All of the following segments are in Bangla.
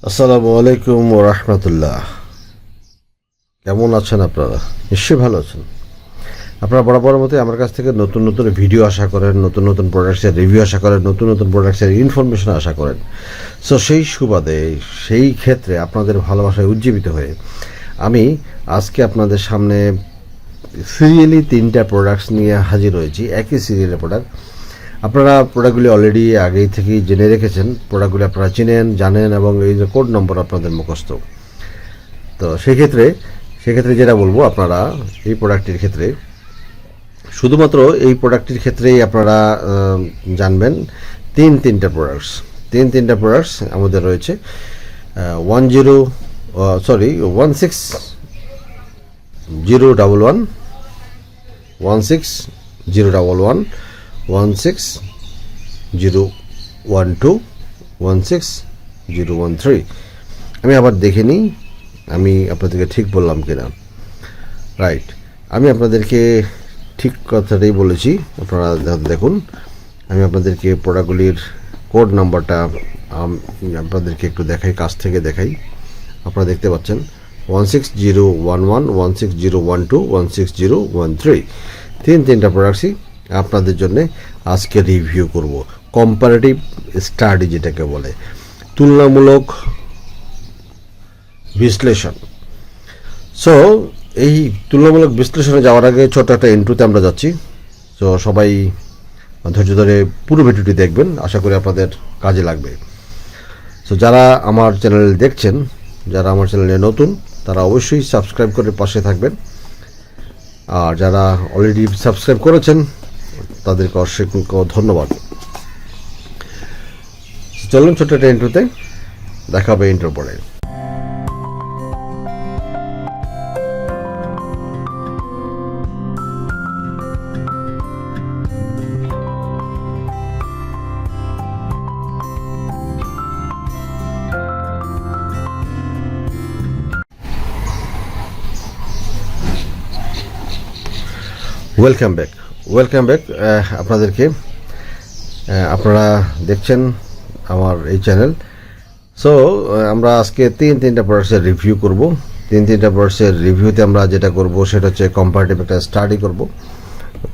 আসসালামু আলাইকুম ওয়া রাহমাতুল্লাহ। কেমন আছেন আপনারা? নিশ্চয়ই ভালো আছেন। আপনারা বরাবরের মতো আমার কাছ থেকে নতুন নতুন ভিডিও আশা করেন, নতুন নতুন প্রোডাক্টসের রিভিউ আশা করেন, নতুন নতুন প্রোডাক্টসের ইনফরমেশন আশা করেন। সো সেই সুবাদে সেই ক্ষেত্রে আপনাদের ভালোবাসায় উজ্জীবিত হয়ে আমি আজকে আপনাদের সামনে সিরিয়ালি 3টা প্রোডাক্টস নিয়ে হাজির হয়েছি, একই সিরিয়ালের প্রোডাক্ট। আপনারা প্রোডাক্টগুলি অলরেডি আগেই থেকেই জেনে রেখেছেন, প্রোডাক্টগুলি আপনারা চিনেন, জানেন এবং এই যে কোড নম্বর আপনাদের মুখস্থ। তো সেক্ষেত্রে যেটা বলবো, আপনারা এই প্রোডাক্টটির ক্ষেত্রে শুধুমাত্র এই প্রোডাক্টটির ক্ষেত্রেই আপনারা জানবেন তিনটা প্রোডাক্টস আমাদের রয়েছে। 16011 16011 16012 16013। আমি আবার দেখে নিই আমি আপনাদেরকে ঠিক বললাম কিনা। রাইট, আমি আপনাদেরকে ঠিক কথাটাই বলেছি। আপনারা দেখুন, আমি আপনাদেরকে প্রোডাক্টগুলির কোড নাম্বারটা আপনাদেরকে একটু দেখাই, কাছ থেকে দেখাই। আপনারা দেখতে পাচ্ছেন 16011 16012 16013। তিনটা প্রোডাক্টসই আপনাদের জন্য আজকে রিভিউ করব। কম্পারেটিভ স্টাডি যেটাকে বলে, তুলনামূলক বিশ্লেষণ। সো এই তুলনামূলক বিশ্লেষণে যাওয়ার আগে ছোট একটা ইন্ট্রোতে আমরা যাচ্ছি। তো সবাই ধৈর্য ধরে পুরো ভিডিওটি দেখবেন, আশা করি আপনাদের কাজে লাগবে। সো যারা আমার চ্যানেল দেখছেন, যারা আমার চ্যানেলে নতুন, তারা অবশ্যই সাবস্ক্রাইব করে পাশে থাকবেন। আর যারা অলরেডি সাবস্ক্রাইব করেছেন তাদেরকে অসংখ্য ধন্যবাদ। চলুন ছোট্ট একটা ইন্ট্রোতে, দেখা হবে ইন্ট্রো পরে। ওয়েলকাম ব্যাক আপনাদেরকে। আপনারা দেখছেন আমার এই চ্যানেল। সো আমরা আজকে তিনটা প্রোডাক্টসের রিভিউ করব। তিনটা প্রোডাক্টসের রিভিউতে আমরা যেটা করব সেটা হচ্ছে কম্পারেটিভ একটা স্টাডি করব।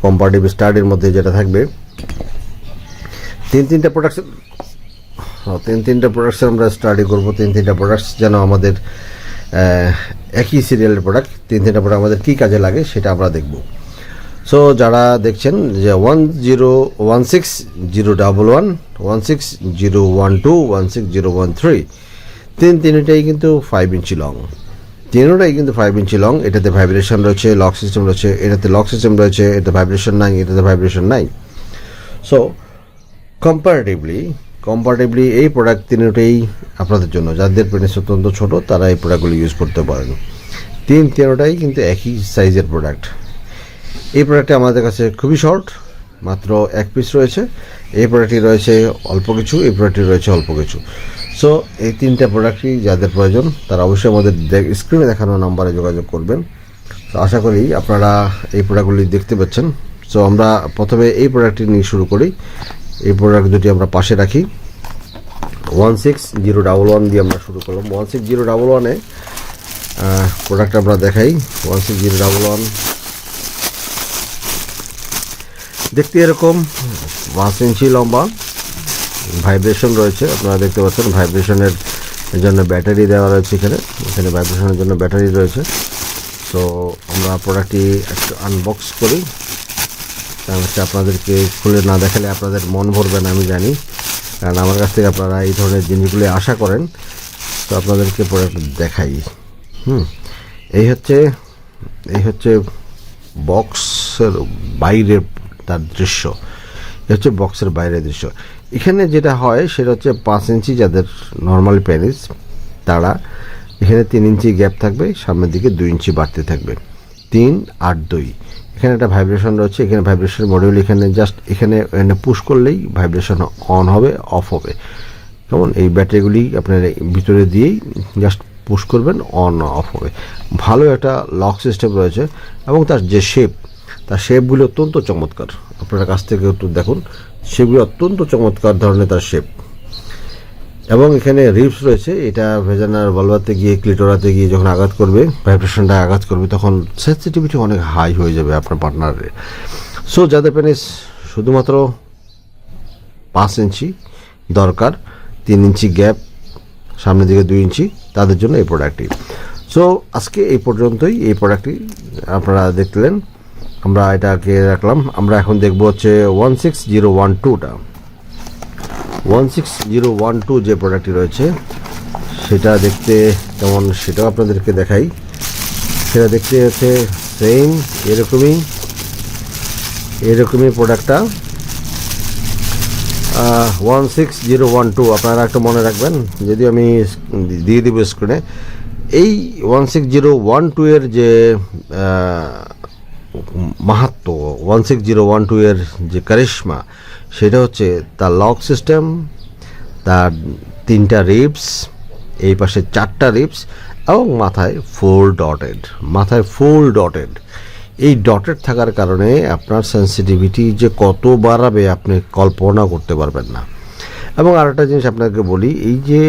কম্পারেটিভ স্টাডির মধ্যে যেটা থাকবে তিনটা প্রোডাক্টসের আমরা স্টাডি করব। তিনটা প্রোডাক্টস যেন আমাদের একই সিরিয়ালের প্রোডাক্ট, তিনটা প্রোডাক্ট আমাদের কী কাজে লাগে সেটা আমরা দেখব। সো যারা দেখছেন যে 16011 16012 16013, তিনটাই কিন্তু 5 ইঞ্চি লং। এটাতে ভাইব্রেশন রয়েছে, লক সিস্টেম রয়েছে, এটাতে লক সিস্টেম রয়েছে, এটাতে ভাইব্রেশন নাই, এটাতে ভাইব্রেশন নাই। সো কম্পারেটিভলি এই প্রোডাক্ট তিনটাই আপনাদের জন্য, যাদের পেনিস অত্যন্ত ছোটো তারা এই প্রোডাক্টগুলি ইউজ করতে পারেন। তিনটাই কিন্তু একই সাইজের প্রোডাক্ট। এই প্রোডাক্টটি আমাদের কাছে খুবই শর্ট, মাত্র 1 পিস রয়েছে। এই প্রোডাক্টটি রয়েছে অল্প কিছু, এই প্রোডাক্টটি রয়েছে অল্প কিছু। সো এই তিনটা প্রোডাক্টই যাদের প্রয়োজন তারা অবশ্যই আমাদের স্ক্রিনে দেখানো নাম্বারে যোগাযোগ করবেন। তো আশা করি আপনারা এই প্রোডাক্টগুলি দেখতে পাচ্ছেন। সো আমরা প্রথমে এই প্রোডাক্টটি নিয়ে শুরু করি। এই প্রোডাক্ট দুটি আমরা পাশে রাখি। 16011 দিয়ে আমরা শুরু করলাম। 16011-এ প্রোডাক্ট আমরা দেখাই। 16011 দেখতে এরকম 5 ইঞ্চি লম্বা, ভাইব্রেশন রয়েছে, আপনারা দেখতে পাচ্ছেন। ভাইব্রেশনের জন্য ব্যাটারি দেওয়া রয়েছে, এখানে ভাইব্রেশনের জন্য ব্যাটারি রয়েছে। তো আমরা প্রোডাক্টটি একটু আনবক্স করি, কারণ হচ্ছে আপনাদেরকে খুলে না দেখালে আপনাদের মন ভরবে না, আমি জানি, কারণ আমার কাছ থেকে আপনারা এই ধরনের জিনিসগুলি আশা করেন। তো আপনাদেরকে প্রোডাক্ট দেখাই। এই হচ্ছে বক্সের বাইরের তার দৃশ্য। এটা হচ্ছে বক্সের বাইরের দৃশ্য। এখানে যেটা হয় সেটা হচ্ছে 5 ইঞ্চি যাদের নর্মাল পেনিস, তারা এখানে 3 ইঞ্চি গ্যাপ থাকবে, সামনের দিকে 2 ইঞ্চি বাড়তে থাকবে। 3 8 2। এখানে একটা ভাইব্রেশন রয়েছে, এখানে ভাইব্রেশন মডিউল, এখানে পুশ করলেই ভাইব্রেশন অন হবে, অফ হবে। যেমন এই ব্যাটারিগুলি আপনার ভিতরে দিয়েই জাস্ট পুশ করবেন, অন অফ হবে। ভালো একটা লক সিস্টেম রয়েছে এবং তার যে শেপগুলি অত্যন্ত চমৎকার। আপনার কাছ থেকে একটু দেখুন, সেগুলি অত্যন্ত চমৎকার ধরনের তার শেপ। এবং এখানে রিপস রয়েছে, এটা ভেজানার ভলভাতে গিয়ে ক্লিটোরাতে গিয়ে যখন আঘাত করবে, ভাইব্রেশনটা আঘাত করবে, তখন সেন্সিটিভিটি অনেক হাই হয়ে যাবে আপনার পার্টনারের। সো যাদের পেনিস শুধুমাত্র 5 ইঞ্চি দরকার, 3 ইঞ্চি গ্যাপ, সামনের দিকে 2 ইঞ্চি, তাদের জন্য এই প্রোডাক্টটি। সো আজকে এই পর্যন্তই, এই প্রোডাক্টটি আপনারা দেখলেন, আমরা এটাকে রাখলাম। আমরা এখন দেখবো হচ্ছে 16012টা। 16012 যে প্রোডাক্টটি রয়েছে সেটা দেখতে কেমন সেটাও আপনাদেরকে দেখাই। সেটা দেখতে হচ্ছে সেম এরকমই প্রোডাক্টটা 16012। আপনারা একটা মনে রাখবেন, যদি আমি দিয়ে দিব স্ক্রিনে, এই 16012 এর যে মাহাত্ম, 16012 এর যে কারিশমা, সেটা হচ্ছে তার লক সিস্টেম, তার 3টা রিবস, এই পাশে 4টা রিবস, এবং মাথায় ফুল ডটেড। এই ডটেড থাকার কারণে আপনার সেন্সিটিভিটি যে কত বাড়াবে আপনি কল্পনা করতে পারবেন না। এবং আরেকটা জিনিস আপনাকে বলি, এই যে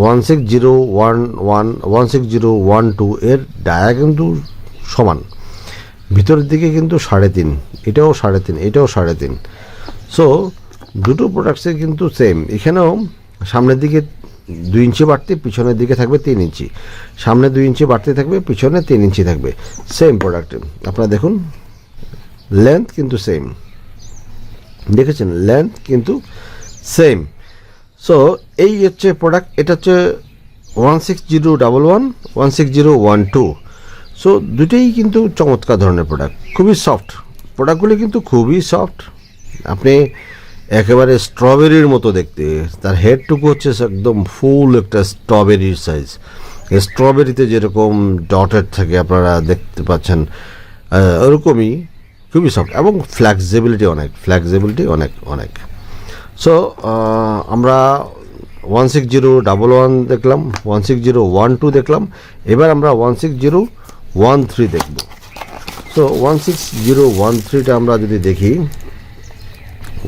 16012 এর ডায়া কিন্তু সমান, ভিতরের দিকে কিন্তু 3.5, এটাও 3.5, এটাও 3.5। সো দুটো প্রোডাক্টসে কিন্তু সেম। এখানেও সামনের দিকে 2 ইঞ্চি বাড়তি, পিছনের দিকে থাকবে 3 ইঞ্চি। সামনে 2 ইঞ্চি বাড়তি থাকবে, পিছনে 3 ইঞ্চি থাকবে। সেম প্রোডাক্টে আপনারা দেখুন, লেন্থ কিন্তু সেম, দেখেছেন, লেন্থ কিন্তু সেম। সো এই হচ্ছে প্রোডাক্ট। এটা হচ্ছে 16011, 16012। সো দুটোই কিন্তু চমৎকার ধরনের প্রোডাক্ট, খুবই সফট প্রোডাক্টগুলি, কিন্তু খুবই সফট। আপনি একেবারে স্ট্রবেরির মতো দেখতে, তার হেডটুকু হচ্ছে একদম ফুল একটা স্ট্রবেরির সাইজ। স্ট্রবেরিতে যেরকম ডটেড থাকে আপনারা দেখতে পাচ্ছেন, ওরকমই খুবই সফট, এবং ফ্লেক্সিবিলিটি অনেক। সো আমরা 16011 দেখলাম, 16012 দেখলাম, এবার আমরা 16013 দেখব। সো 16013টা আমরা যদি দেখি,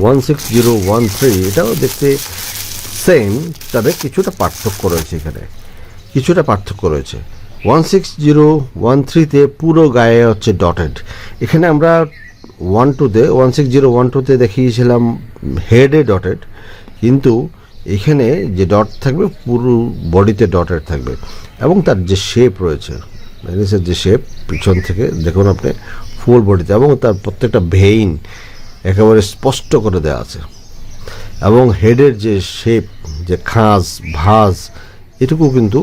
16013 এটাও দেখতে সেম, তবে কিছুটা পার্থক্য রয়েছে। 16013তে পুরো গায়ে হচ্ছে ডটেড। এখানে আমরা 16012তে দেখিয়েছিলাম হেডে ডটেড, কিন্তু এখানে যে ডট থাকবে পুরো বডিতে ডটেড থাকবে। এবং তার যে শেপ রয়েছে, পেনিসের যে শেপ, পিছন থেকে দেখুন আপনি ফুল বডিতে, এবং তার প্রত্যেকটা ভেইন একেবারে স্পষ্ট করে দেওয়া আছে। এবং হেডের যে শেপ, যে ভাঁজ, এটুকু কিন্তু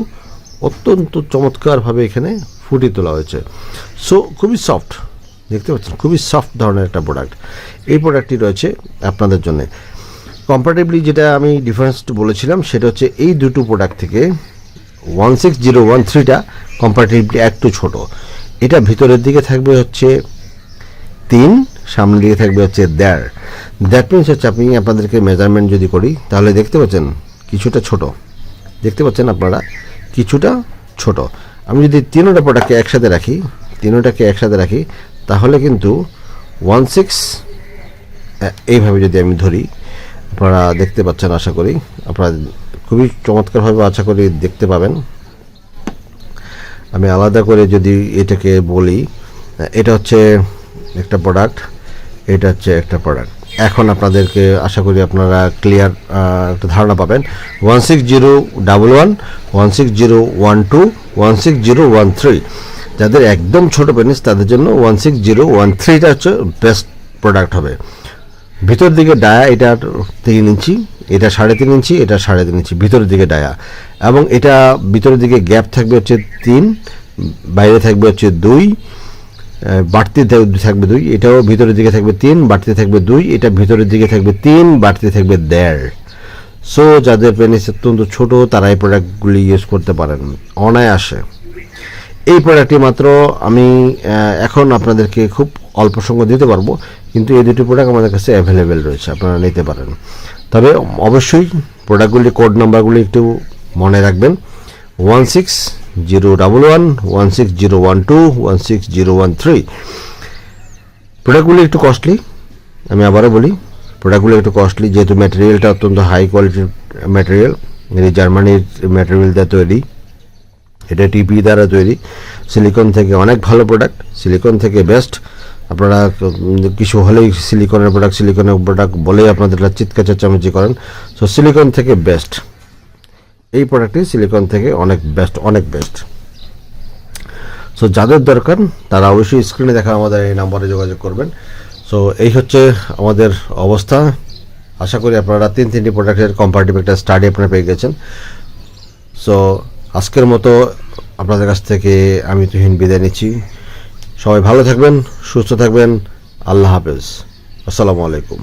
অত্যন্ত চমৎকারভাবে এখানে ফুটিয়ে তোলা হয়েছে। সো খুবই সফট, দেখতে পাচ্ছেন, খুবই সফট ধরনের একটা প্রোডাক্ট। এই প্রোডাক্টটি রয়েছে আপনাদের জন্য। কম্পারেটিভলি যেটা আমি ডিফারেন্সটা বলেছিলাম, সেটা হচ্ছে এই দুটো প্রোডাক্ট থেকে 16013টা কম্পারেটিভলি একটু ছোট। এটা ভিতরের দিকে থাকবে হচ্ছে 3, সামনের দিকে থাকবে হচ্ছে 1.5। দ্যাট মিনস হচ্ছে, আপনি আপনাদেরকে মেজারমেন্ট যদি করি, তাহলে দেখতে পাচ্ছেন কিছুটা ছোট, দেখতে পাচ্ছেন আপনারা কিছুটা ছোট। আমি যদি তিনোটা প্রোডাক্টকে একসাথে রাখি, তাহলে কিন্তু 16 এইভাবে যদি আমি ধরি, আপনারা দেখতে পাচ্ছেন, আশা করি আপনারা খুবই চমৎকারভাবে আশা করি দেখতে পাবেন। আমি আলাদা করে যদি এটাকে বলি, এটা হচ্ছে একটা প্রোডাক্ট, এটা হচ্ছে একটা প্রোডাক্ট। এখন আপনাদেরকে আশা করি আপনারা ক্লিয়ার একটা ধারণা পাবেন। 16011, 16012, 16013, যাদের একদম ছোট পেনিস তাদের জন্য 16013টা হচ্ছে বেস্ট প্রোডাক্ট হবে। ভিতর দিকে ডায়া, এটা 3 ইঞ্চি, এটা 3.5 ইঞ্চি, এটা 3.5 ইঞ্চি ভিতরের দিকে ডায়া, এবং এটা ভিতরের দিকে গ্যাপ থাকবে হচ্ছে 3, বাইরে থাকবে হচ্ছে 2, বাড়তি থাকবে 2, এটাও ভিতরের দিকে থাকবে 3, বাড়তি থাকবে 2, এটা ভিতরের দিকে থাকবে 3, বাড়তি থাকবে 1.5। সো যাদের পেনিস অত্যন্ত ছোট তারা এই প্রোডাক্টগুলি ইউজ করতে পারেন অনায়াসে। এই প্রোডাক্টটি মাত্র আমি এখন আপনাদেরকে খুব অল্প সময় দিতে পারবো, কিন্তু এই দুটি প্রোডাক্ট আমাদের কাছে অ্যাভেলেবেল রয়েছে, আপনারা নিতে পারেন। তবে অবশ্যই প্রোডাক্টগুলি কোড নাম্বারগুলি একটু মনে রাখবেন, 16011, 16012, 16013। প্রোডাক্টগুলি একটু কস্টলি, আমি আবারও বলি, প্রোডাক্টগুলো একটু কস্টলি, যেহেতু ম্যাটেরিয়ালটা অত্যন্ত হাই কোয়ালিটির ম্যাটেরিয়াল, এটি জার্মানির ম্যাটেরিয়াল দিয়ে তৈরি, এটা টিপি দ্বারা তৈরি, সিলিকন থেকে অনেক ভালো প্রোডাক্ট, সিলিকন থেকে বেস্ট। আপনারা কিছু হলেই সিলিকনের প্রোডাক্ট বলেই আপনাদের চিৎকার চেঁচামেচি করেন, সো সিলিকন থেকে বেস্ট। এই প্রোডাক্টটি সিলিকন থেকে অনেক বেস্ট। সো যাদের দরকার তারা অবশ্যই স্ক্রিনে দেখা আমাদের এই নাম্বারে যোগাযোগ করবেন। সো এই হচ্ছে আমাদের অবস্থা। আশা করি আপনারা তিনটি প্রোডাক্টের কম্পারেটিভ একটা স্টাডি আপনারা পেয়ে গেছেন। সো আজকের মতো আপনাদের কাছ থেকে আমি তুহিন বিদায় নিচ্ছি। সবাই ভালো থাকবেন, সুস্থ থাকবেন। আল্লাহ হাফেজ, আসসালামু আলাইকুম।